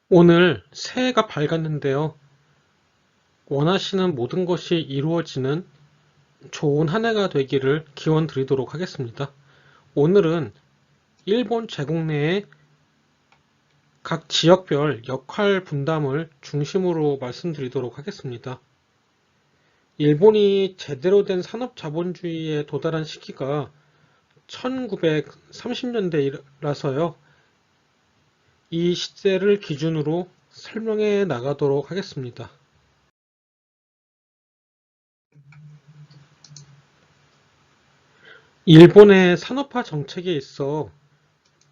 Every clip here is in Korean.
오늘 새해가 밝았는데요. 원하시는 모든 것이 이루어지는 좋은 한 해가 되기를 기원 드리도록 하겠습니다. 오늘은 일본 제국 내의 각 지역별 역할 분담을 중심으로 말씀드리도록 하겠습니다. 일본이 제대로 된 산업 자본주의에 도달한 시기가 1930년대라서요. 이 시대를 기준으로 설명해 나가도록 하겠습니다. 일본의 산업화 정책에 있어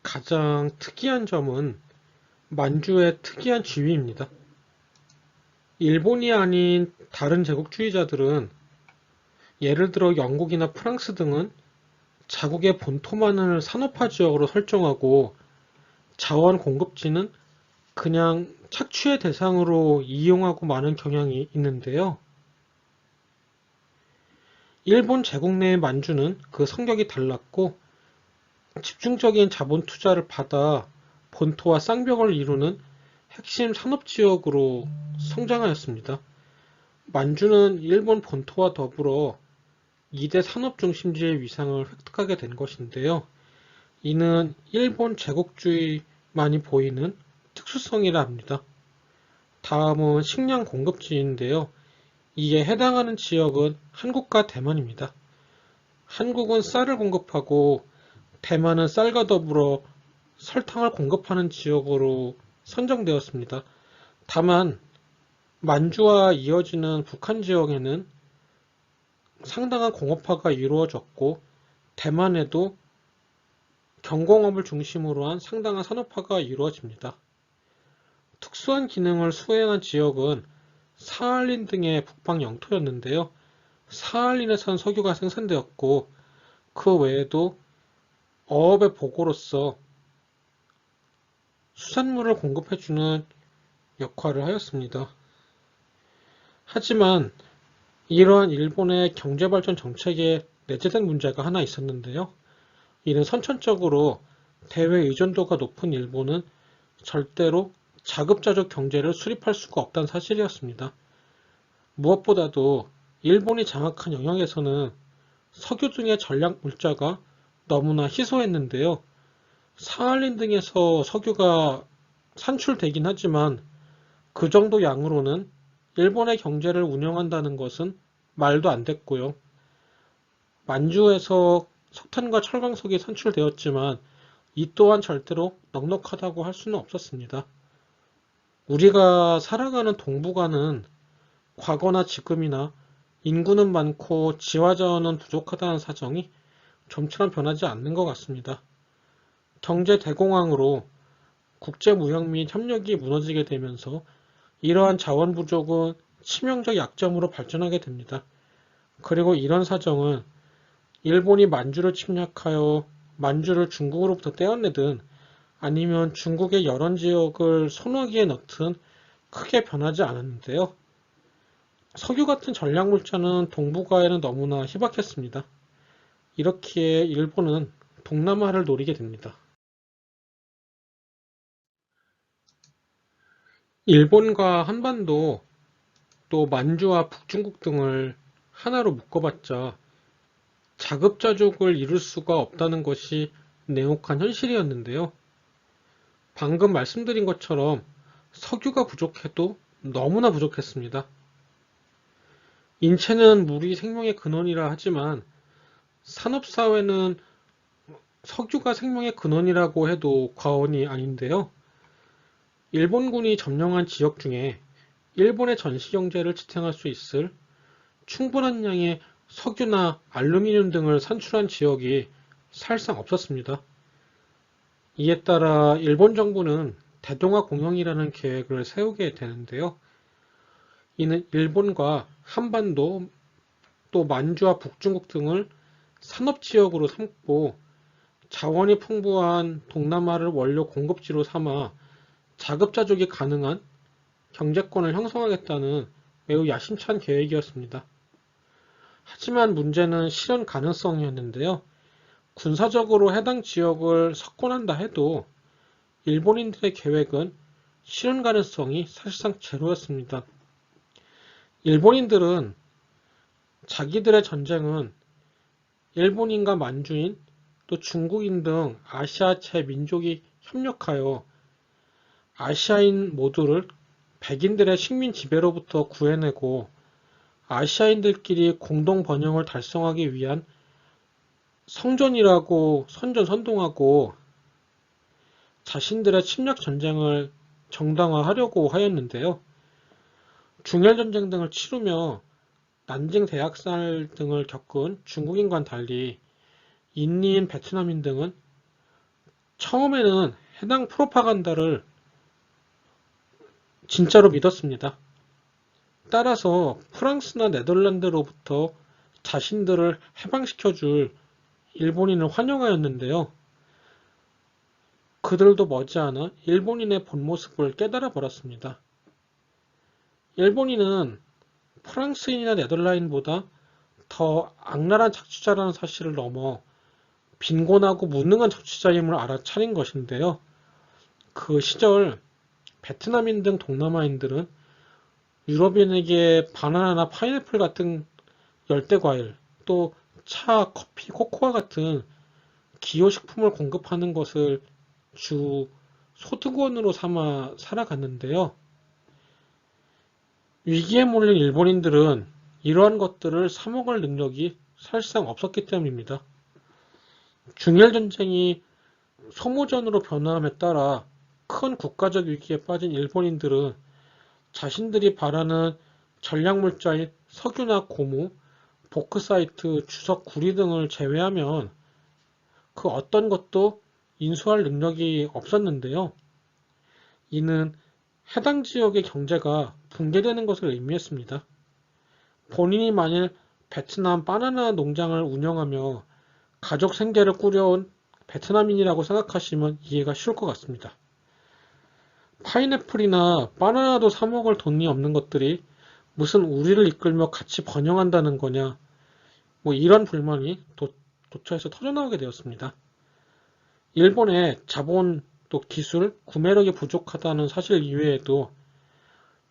가장 특이한 점은 만주의 특이한 지위입니다. 일본이 아닌 다른 제국주의자들은 예를 들어 영국이나 프랑스 등은 자국의 본토만을 산업화 지역으로 설정하고 자원 공급지는 그냥 착취의 대상으로 이용하고 마는 경향이 있는데요. 일본 제국 내의 만주는 그 성격이 달랐고 집중적인 자본 투자를 받아 본토와 쌍벽을 이루는 핵심 산업지역으로 성장하였습니다. 만주는 일본 본토와 더불어 2대 산업중심지의 위상을 획득하게 된 것인데요. 이는 일본 제국주의만이 보이는 특수성이라 합니다. 다음은 식량 공급지인데요. 이에 해당하는 지역은 한국과 대만입니다. 한국은 쌀을 공급하고 대만은 쌀과 더불어 설탕을 공급하는 지역으로 선정되었습니다. 다만 만주와 이어지는 북한 지역에는 상당한 공업화가 이루어졌고 대만에도 경공업을 중심으로 한 상당한 산업화가 이루어집니다. 특수한 기능을 수행한 지역은 사할린 등의 북방 영토였는데요. 사할린에선 석유가 생산되었고 그 외에도 어업의 보고로서 수산물을 공급해주는 역할을 하였습니다. 하지만 이러한 일본의 경제발전 정책에 내재된 문제가 하나 있었는데요. 이는 선천적으로 대외 의존도가 높은 일본은 절대로 자급자족 경제를 수립할 수가 없다는 사실이었습니다. 무엇보다도 일본이 장악한 영역에서는 석유 등의 전략 물자가 너무나 희소했는데요. 사할린 등에서 석유가 산출되긴 하지만 그 정도 양으로는 일본의 경제를 운영한다는 것은 말도 안 됐고요. 만주에서 석탄과 철광석이 산출되었지만 이 또한 절대로 넉넉하다고 할 수는 없었습니다. 우리가 살아가는 동북아는 과거나 지금이나 인구는 많고 지화자원은 부족하다는 사정이 좀처럼 변하지 않는 것 같습니다. 경제 대공황으로 국제무역 및 협력이 무너지게 되면서 이러한 자원 부족은 치명적 약점으로 발전하게 됩니다. 그리고 이런 사정은 일본이 만주를 침략하여 만주를 중국으로부터 떼어내든 아니면 중국의 여러 지역을 손아귀에 넣든 크게 변하지 않았는데요. 석유 같은 전략 물자는 동북아에는 너무나 희박했습니다. 이렇기에 일본은 동남아를 노리게 됩니다. 일본과 한반도 또 만주와 북중국 등을 하나로 묶어봤자 자급자족을 이룰 수가 없다는 것이 냉혹한 현실이었는데요. 방금 말씀드린 것처럼 석유가 부족해도 너무나 부족했습니다. 인체는 물이 생명의 근원이라 하지만 산업사회는 석유가 생명의 근원이라고 해도 과언이 아닌데요. 일본군이 점령한 지역 중에 일본의 전시경제를 지탱할 수 있을 충분한 양의 석유나 알루미늄 등을 산출한 지역이 사실상 없었습니다. 이에 따라 일본 정부는 대동아 공영이라는 계획을 세우게 되는데요. 이는 일본과 한반도 또 만주와 북중국 등을 산업지역으로 삼고 자원이 풍부한 동남아를 원료 공급지로 삼아 자급자족이 가능한 경제권을 형성하겠다는 매우 야심찬 계획이었습니다. 하지만 문제는 실현 가능성이었는데요. 군사적으로 해당 지역을 석권한다 해도 일본인들의 계획은 실현 가능성이 사실상 제로였습니다. 일본인들은 자기들의 전쟁은 일본인과 만주인, 또 중국인 등 아시아체 민족이 협력하여 아시아인 모두를 백인들의 식민 지배로부터 구해내고 아시아인들끼리 공동 번영을 달성하기 위한 성전이라고 선동하고 자신들의 침략 전쟁을 정당화하려고 하였는데요. 중일전쟁 등을 치르며 난징 대학살 등을 겪은 중국인과는 달리 인리인 베트남인 등은 처음에는 해당 프로파간다를 진짜로 믿었습니다. 따라서 프랑스나 네덜란드로부터 자신들을 해방시켜줄 일본인을 환영하였는데요. 그들도 머지않아 일본인의 본 모습을 깨달아 버렸습니다. 일본인은 프랑스인이나 네덜란드보다 더 악랄한 착취자라는 사실을 넘어 빈곤하고 무능한 착취자임을 알아차린 것인데요. 그 시절 베트남인 등 동남아인들은 유럽인에게 바나나나 파인애플 같은 열대과일, 또 차, 커피, 코코아 같은 기호식품을 공급하는 것을 주 소득원으로 삼아 살아갔는데요. 위기에 몰린 일본인들은 이러한 것들을 사 먹을 능력이 사실상 없었기 때문입니다. 중일전쟁이 소모전으로 변화함에 따라 큰 국가적 위기에 빠진 일본인들은 자신들이 바라는 전략물자인 석유나 고무, 보크사이트, 주석, 구리 등을 제외하면 그 어떤 것도 인수할 능력이 없었는데요. 이는 해당 지역의 경제가 붕괴되는 것을 의미했습니다. 본인이 만일 베트남 바나나 농장을 운영하며 가족 생계를 꾸려온 베트남인이라고 생각하시면 이해가 쉬울 것 같습니다. 파인애플이나 바나나도 사 먹을 돈이 없는 것들이 무슨 우리를 이끌며 같이 번영한다는 거냐, 이런 불만이 도처에서 터져나오게 되었습니다. 일본의 자본 또 기술, 구매력이 부족하다는 사실 이외에도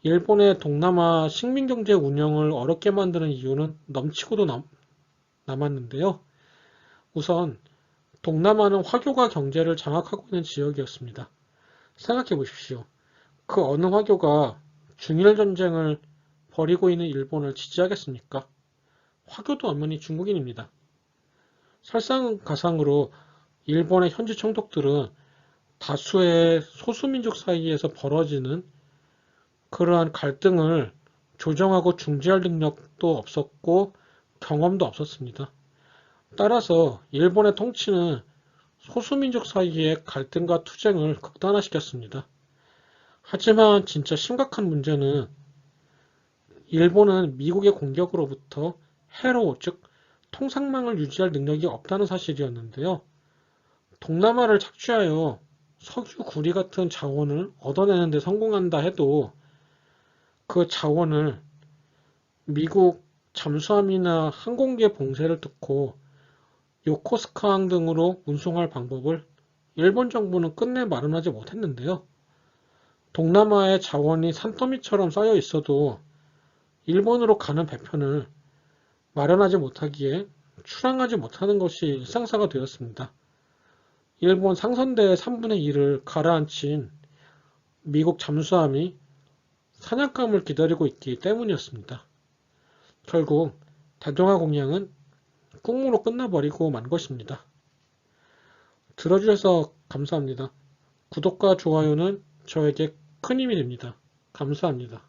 일본의 동남아 식민경제 운영을 어렵게 만드는 이유는 넘치고도 남았는데요. 우선 동남아는 화교가 경제를 장악하고 있는 지역이었습니다. 생각해 보십시오. 그 어느 화교가 중일전쟁을 벌이고 있는 일본을 지지하겠습니까? 화교도 엄연히 중국인입니다. 설상가상으로 일본의 현지 총독들은 다수의 소수민족 사이에서 벌어지는 그러한 갈등을 조정하고 중재할 능력도 없었고 경험도 없었습니다. 따라서 일본의 통치는 소수민족 사이의 갈등과 투쟁을 극단화시켰습니다. 하지만 진짜 심각한 문제는 일본은 미국의 공격으로부터 해로, 즉 통상망을 유지할 능력이 없다는 사실이었는데요. 동남아를 착취하여 석유, 구리 같은 자원을 얻어내는 데 성공한다 해도 그 자원을 미국 잠수함이나 항공기의 봉쇄를 뚫고 요코스카항 등으로 운송할 방법을 일본 정부는 끝내 마련하지 못했는데요. 동남아의 자원이 산더미처럼 쌓여 있어도 일본으로 가는 배편을 마련하지 못하기에 출항하지 못하는 것이 일상사가 되었습니다. 일본 상선대의 3분의 1을 가라앉힌 미국 잠수함이 사냥감을 기다리고 있기 때문이었습니다. 결국 대동아 공양은 꿈으로 끝나버리고 만 것입니다. 들어주셔서 감사합니다. 구독과 좋아요는 저에게 큰 힘이 됩니다. 감사합니다.